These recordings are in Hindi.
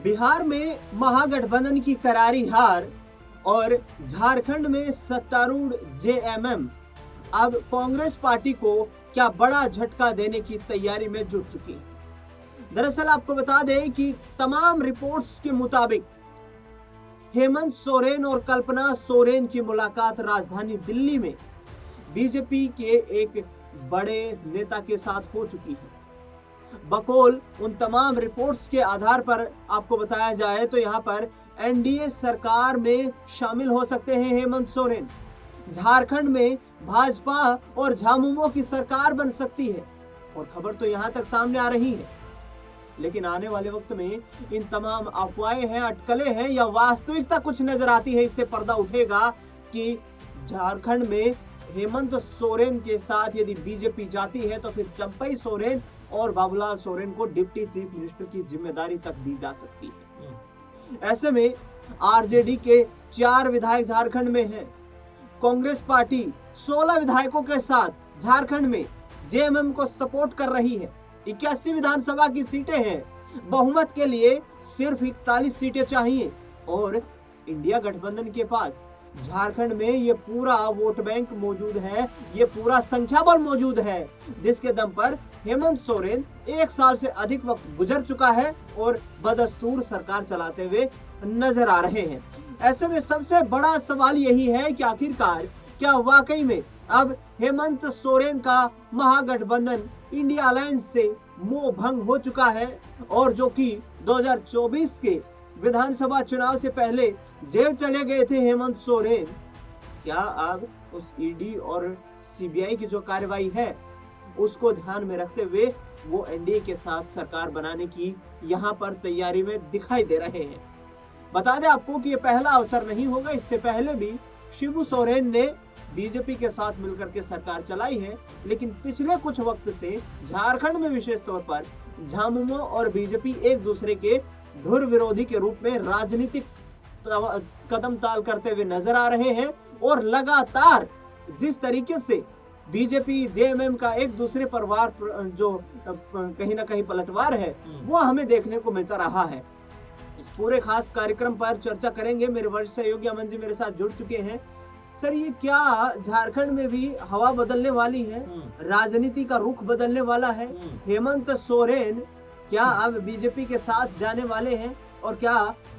बिहार में महागठबंधन की करारी हार और झारखंड में सत्तारूढ़ जेएमएम अब कांग्रेस पार्टी को क्या बड़ा झटका देने की तैयारी में जुट चुकी है। दरअसल आपको बता दें कि तमाम रिपोर्ट्स के मुताबिक हेमंत सोरेन और कल्पना सोरेन की मुलाकात राजधानी दिल्ली में बीजेपी के एक बड़े नेता के साथ हो चुकी है। बकौल उन तमाम रिपोर्ट्स के आधार पर आपको बताया जाए तो यहाँ पर एनडीए सरकार में शामिल हो सकते हैं हेमंत सोरेन। झारखंड में भाजपा और झामुमो की सरकार बन सकती है और खबर तो यहाँ तक सामने आ रही है। लेकिन आने वाले वक्त में इन तमाम अफवाहें हैं, अटकलें हैं या वास्तविकता कुछ नजर आती है, इससे पर्दा उठेगा कि झारखंड में हेमंत सोरेन के साथ यदि बीजेपी जाती है तो फिर चंपई सोरेन और बाबूलाल सोरेन को डिप्टी चीफ मिनिस्टर की जिम्मेदारी तक दी जा सकती है। ऐसे में आरजेडी के 4 विधायक झारखंड में हैं। कांग्रेस पार्टी 16 विधायकों के साथ झारखंड में जेएमएम को सपोर्ट कर रही है। 81 विधानसभा की सीटें हैं। बहुमत के लिए सिर्फ 41 सीटें चाहिए और इंडिया गठबंधन के पास झारखंड में ये पूरा वोट बैंक मौजूद है, ये पूरा संख्या बल मौजूद है, जिसके दम पर हेमंत सोरेन 1 साल से अधिक वक्त गुजर चुका है और बदस्तूर सरकार चलाते हुए नजर आ रहे हैं। ऐसे में सबसे बड़ा सवाल यही है कि आखिरकार क्या वाकई में अब हेमंत सोरेन का महागठबंधन इंडिया अलायंस से मोह भंग हो चुका है और जो कि 2024 के विधानसभा चुनाव से पहले जेल चले गए थे हेमंत सोरेन, क्या अब उस ईडी और सीबीआई की जो कार्रवाई है उसको ध्यान में रखते हुए वो एनडीए के साथ सरकार बनाने की यहाँ पर तैयारी में दिखाई दे रहे हैं। बता दें आपको कि ये पहला अवसर नहीं होगा। इससे पहले भी शिबू सोरेन ने बीजेपी के साथ मिलकर के सरकार चलाई है, लेकिन पिछले कुछ वक्त से झारखंड में विशेष तौर पर झामुमो और बीजेपी एक दूसरे के धुर विरोधी के रूप में राजनीतिक कदम ताल करते हुए नजर आ रहे हैं और लगातार जिस तरीके से बीजेपी जेएमएम का एक दूसरे परिवार जो कहीं ना कहीं पलटवार है वो हमें देखने को मिलता रहा है। इस पूरे खास कार्यक्रम पर चर्चा करेंगे। मेरे वरिष्ठ सहयोगी अमन जी मेरे साथ जुड़ चुके हैं। सर, ये क्या झारखंड में भी हवा बदलने वाली है, राजनीति का रुख बदलने वाला है? हेमंत सोरेन क्या अब बीजेपी के साथ जाने वाले हैं और क्या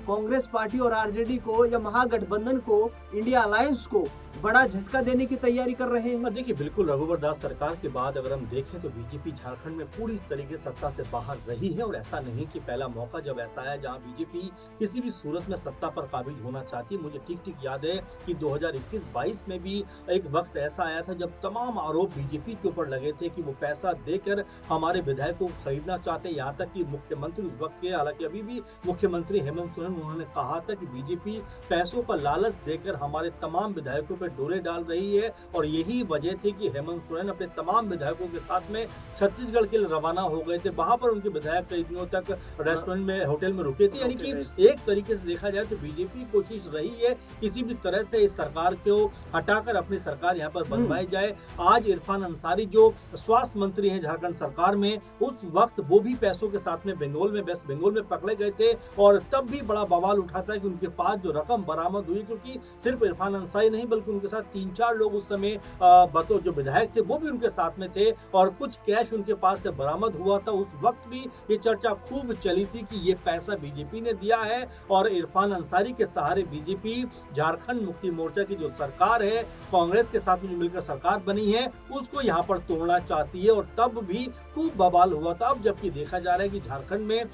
कांग्रेस पार्टी और आरजेडी को या महागठबंधन को, इंडिया अलायंस को बड़ा झटका देने की तैयारी कर रहे हैं? देखिए, बिल्कुल रघुवर दास सरकार के बाद अगर हम देखें तो बीजेपी झारखंड में पूरी तरीके से सत्ता से बाहर रही है और ऐसा नहीं कि पहला मौका जब ऐसा आया जहां बीजेपी किसी भी सूरत में सत्ता पर काबिज होना चाहती है। मुझे ठीक ठीक याद है कि 2021-22 में भी एक वक्त ऐसा आया था जब तमाम आरोप बीजेपी के ऊपर लगे थे कि वो पैसा देकर हमारे विधायकों को खरीदना चाहते। यहाँ तक कि मुख्यमंत्री उस वक्त के, हालांकि अभी भी मुख्यमंत्री हेमंत सोरेन, उन्होंने कहा था कि बीजेपी पैसों का लालच देकर हमारे तमाम विधायकों पर डोरे डाल रही है और यही वजह थी कि हेमंत सोरेन अपने तमाम विधायकों के साथ में छत्तीसगढ़ के लिए रवाना हो गए थे। वहां पर उनके विधायक कई दिनों तक रेस्टोरेंट में, होटल में रुके थे। यानी कि एक तरीके से देखा जाए तो बीजेपी कोशिश रही है किसी भी तरह से इस सरकार को हटाकर अपनी सरकार यहाँ पर बनवाई जाए। आज इरफान अंसारी जो स्वास्थ्य मंत्री है झारखंड सरकार में, उस वक्त वो भी पैसों के साथ में वेस्ट बंगाल में पकड़े गए थे और तब भी बड़ा बवाल उठा था कि उनके पास जो रकम बरामद हुई, क्योंकि सिर्फ इरफान अंसारी नहीं बल्कि उनके साथ 3-4 लोग उस समय बतौर जो विधायक थे वो भी उनके साथ में थे और कुछ कैश उनके पास से बरामद हुआ था। उस वक्त भी ये चर्चा खूब चली थी कि ये पैसा बीजेपी ने दिया है और इरफान अंसारी के सहारे बीजेपी झारखंड मुक्ति मोर्चा की जो सरकार है, कांग्रेस के साथ में मिलकर सरकार बनी है, उसको यहाँ पर तोड़ना चाहती है और तब भी खूब बवाल हुआ था। अब जबकि देखा जा रहा है कि झारखंड में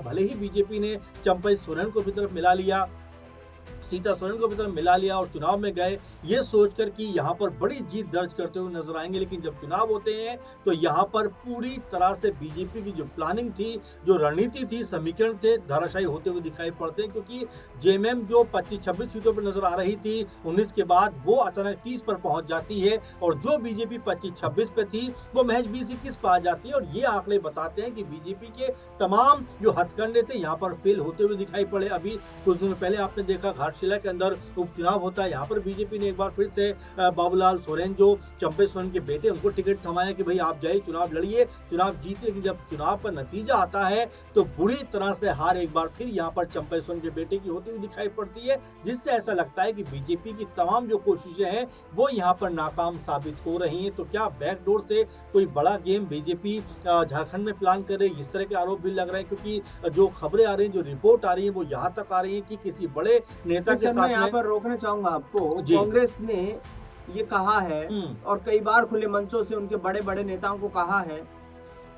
भले ही बीजेपी ने चंपई सोरेन को भी तरफ मिला लिया, सीता सोरेन को भी तरफ मिला लिया और चुनाव में गए ये सोचकर कि यहाँ पर बड़ी जीत दर्ज करते हुए नजर आएंगे, लेकिन जब चुनाव होते हैं तो यहाँ पर पूरी तरह से बीजेपी की जो प्लानिंग थी, जो रणनीति थी, समीकरण थे, धराशायी होते हुए दिखाई पड़ते हैं। क्योंकि जेएमएम जो 25-26 सीटों पर नजर आ रही थी 19 के बाद, वो अचानक 30 पर पहुंच जाती है और जो बीजेपी 25-26 पे थी वो महज 20-21 पर आ जाती है। और ये आंकड़े बताते हैं कि बीजेपी के तमाम जो हथकंडे थे यहाँ पर फेल होते हुए दिखाई पड़े। अभी कुछ दिनों पहले आपने देखा घाटशिला के अंदर उपचुनाव होता है, यहाँ पर बीजेपी ने एक बार फिर से बाबूलाल सोरेन जो चंपे सोरेन के बेटे उनको टिकट थमाया कि भाई आप जाइए चुनाव लड़िए, चुनाव जीतिए। लेकिन जब चुनाव का नतीजा आता है तो बुरी तरह से हार एक बार फिर यहाँ पर चंपे सोरेन के बेटे की होती हुई दिखाई पड़ती है, जिससे ऐसा लगता है कि बीजेपी की तमाम जो कोशिशें हैं वो यहाँ पर नाकाम साबित हो रही हैं। तो क्या बैकडोर से कोई बड़ा गेम बीजेपी झारखंड में प्लान कर रही है, इस तरह के आरोप भी लग रहे हैं, क्योंकि जो खबरें आ रही हैं, जो रिपोर्ट आ रही है वो यहाँ तक आ रही है कि किसी बड़े नेता के साथ मैं यहाँ पर रोकना चाहूंगा आपको। कांग्रेस ने ये कहा है और कई बार खुले मंचों से उनके बड़े बड़े नेताओं को कहा है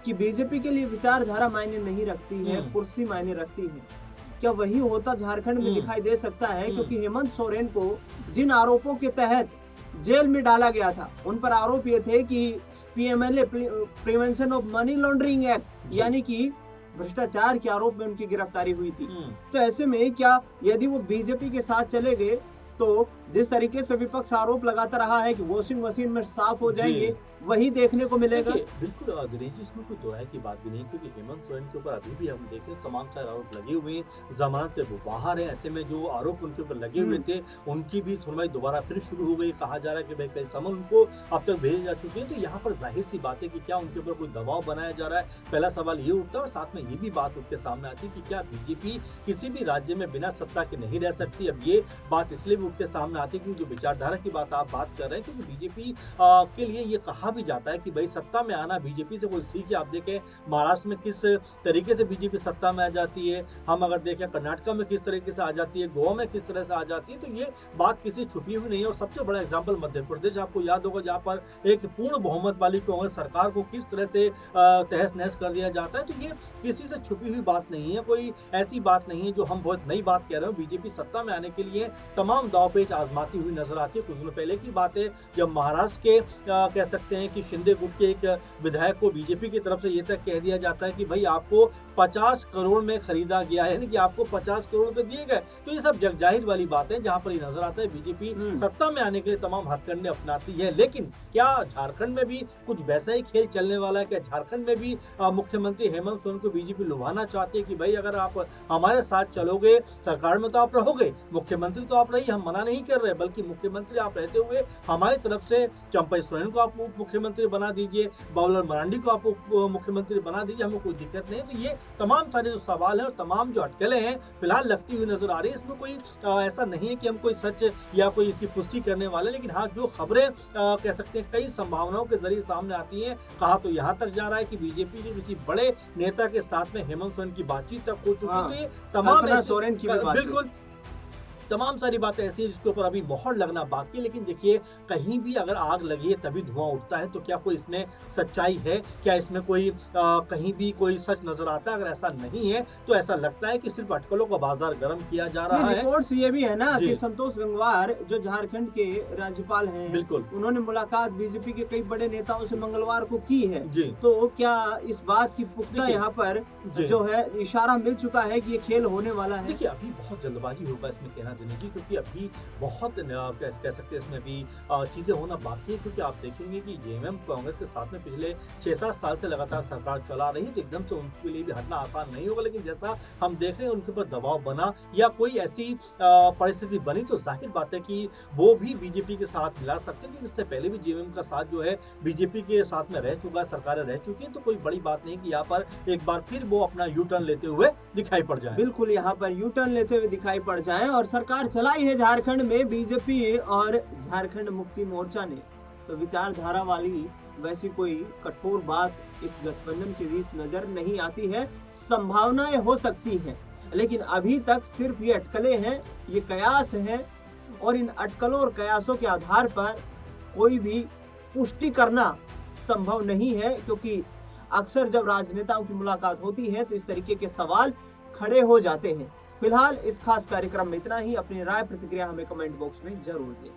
कि बीजेपी के लिए विचारधारा मायने नहीं रखती है, कुर्सी मायने रखती है। क्या वही होता झारखंड में दिखाई दे सकता है? क्योंकि हेमंत सोरेन को जिन आरोपों के तहत जेल में डाला गया था, उन पर आरोप ये थे कि PMLA prevention of money laundering act यानी कि भ्रष्टाचार के आरोप में उनकी गिरफ्तारी हुई थी। तो ऐसे में क्या यदि वो बीजेपी के साथ चले गए तो जिस तरीके से विपक्ष आरोप लगाता रहा है कि वॉशिंग मशीन में साफ हो जाएंगे, वही देखने को मिलेगा। बिल्कुल दिनेश जी, इसमें कोई दोहराई की बात भी नहीं, क्योंकि हेमंत सोरेन के ऊपर अभी भी हम देखें तमाम सारे आरोप लगे हुए हैं, जमानत पे वो बाहर है। ऐसे में जो आरोप उनके ऊपर लगे हुए थे उनकी भी सुनवाई दोबारा फिर शुरू हो गई। कहा जा रहा है कि भाई कई समन उनको अब तक भेजे जा चुके हैं। तो यहाँ पर जाहिर सी बात है कि क्या उनके ऊपर कोई दबाव बनाया जा रहा है, पहला सवाल ये उठता है। और साथ में ये भी बात उठ के सामने आती है कि क्या बीजेपी किसी भी राज्य में बिना सत्ता के नहीं रह सकती। अब ये बात इसलिए भी उठ के सामने आती है कि जो विचारधारा की बात आप बात कर रहे हैं, क्योंकि बीजेपी के लिए ये कहा भी जाता है कि भाई सत्ता में आना बीजेपी से कोई सीखे। आप देखें महाराष्ट्र में किस तरीके से बीजेपी सत्ता में आ जाती है, हम अगर देखें कर्नाटक में किस तरीके से आ जाती है, गोवा में किस तरह से आ जाती है। तो ये बात किसी छुपी हुई नहीं है। और सबसे बड़ा एग्जाम्पल मध्य प्रदेश, आपको याद होगा, जहाँ पर एक पूर्ण बहुमत वाली कांग्रेस सरकार को किस तरह से तहस नहस कर दिया जाता है। तो ये किसी से छुपी हुई बात नहीं है, कोई ऐसी बात नहीं है जो हम बहुत नई बात कह रहे हो। बीजेपी सत्ता में आने के लिए तमाम दावपेच आजमाती हुई नजर आती है। कुछ दिनों पहले की बात है जब महाराष्ट्र के कह सकते हैं कि शिंदे गुट के एक विधायक को बीजेपी की तरफ से ये तक कह दिया जाता है कि भाई आपको 50 करोड़ में खरीदा गया है, यानी कि आपको 50 करोड़ रुपए दिए गए। तो ये सब जगजाहिर वाली बात है, जहां पर ये नजर आता है बीजेपी सत्ता में आने के लिए तमाम हथकंडे अपनाती है। लेकिन क्या झारखंड में भी कुछ वैसा ही खेल चलने वाला है? क्या झारखंड में भी मुख्यमंत्री हेमंत सोरेन को बीजेपी लुभाना चाहती है कि भाई अगर आप हमारे साथ चलोगे सरकार में तो आप रहोगे, मुख्यमंत्री तो आप रही, हम मना नहीं कर रहे, बल्कि मुख्यमंत्री आप रहते हुए हमारी तरफ से चंपई सोरेन को आप उप मुख्यमंत्री बना दीजिए, बाबूलाल मरांडी को आप उप मुख्यमंत्री बना दीजिए, हमें कोई दिक्कत नहीं। तो ये तमाम सारे जो सवाल हैं और तमाम जो अटकलें हैं फिलहाल लगती हुई नजर आ रही है। इसमें कोई ऐसा नहीं है कि हम कोई सच या कोई इसकी पुष्टि करने वाले, लेकिन हाँ जो खबरें कह सकते हैं कई संभावनाओं के जरिए सामने आती हैं। कहा तो यहाँ तक जा रहा है कि बीजेपी के किसी बड़े नेता के साथ में हेमंत सोरेन की बातचीत तक हो चुकी है। तो ये तमाम सोरेन की बिल्कुल तमाम सारी बातें ऐसी हैं जिसके ऊपर अभी मोहर लगना बाकी है। लेकिन देखिए कहीं भी अगर आग लगी है तभी धुआं उठता है, तो क्या कोई इसमें सच्चाई है? क्या इसमें कोई कहीं भी कोई सच नजर आता है? अगर ऐसा नहीं है तो ऐसा लगता है कि सिर्फ अटकलों का बाजार गर्म किया जा रहा है। रिपोर्ट्स ये भी है ना कि संतोष गंगवार जो झारखंड के राज्यपाल हैं, बिल्कुल उन्होंने मुलाकात बीजेपी के कई बड़े नेताओं से मंगलवार को की है। जी। तो क्या इस बात की पुख्ता यहाँ पर जो है इशारा मिल चुका है कि ये खेल होने वाला है? देखिए अभी बहुत जल्दबाजी होगा इसमें कहना दिनेश जी, क्योंकि अभी बहुत कह सकते हैं इसमें अभी चीजें होना बाकी है। क्योंकि आप देखेंगे कि जेएमएम कांग्रेस के साथ में पिछले 6-7 साल से लगातार सरकार चला रही है, तो एकदम से उनके लिए भी हटना आसान नहीं होगा। लेकिन जैसा हम देख रहे हैं उनके ऊपर दबाव बना या कोई ऐसी परिस्थिति बनी तो जाहिर बात है कि वो भी बीजेपी के साथ मिला सकते हैं। इससे पहले भी जेएमएम का साथ जो है बीजेपी के साथ में रह चुका है, सरकारें रह चुकी है। तो कोई बड़ी बात नहीं कि यहाँ पर एक बार फिर वो अपना यू टर्न लेते हुए दिखाई पड़ जाए। बिल्कुल यहाँ पर यू टर्न लेते हुए दिखाई पड़ जाए। और सरकार चलाई है झारखंड में बीजेपी और झारखंड मुक्ति मोर्चा ने, तो विचारधारा वाली वैसी कोई कठोर बात इस गठबंधन के बीच नजर नहीं आती है। संभावनाएं हो सकती हैं, लेकिन अभी तक सिर्फ ये अटकलें हैं, ये कयास हैं। और इन अटकलों और कयासों के आधार पर कोई भी पुष्टि करना संभव नहीं है, क्योंकि अक्सर जब राजनेताओं की मुलाकात होती है तो इस तरीके के सवाल खड़े हो जाते हैं। फिलहाल इस खास कार्यक्रम में इतना ही। अपनी राय प्रतिक्रिया हमें कमेंट बॉक्स में जरूर दें।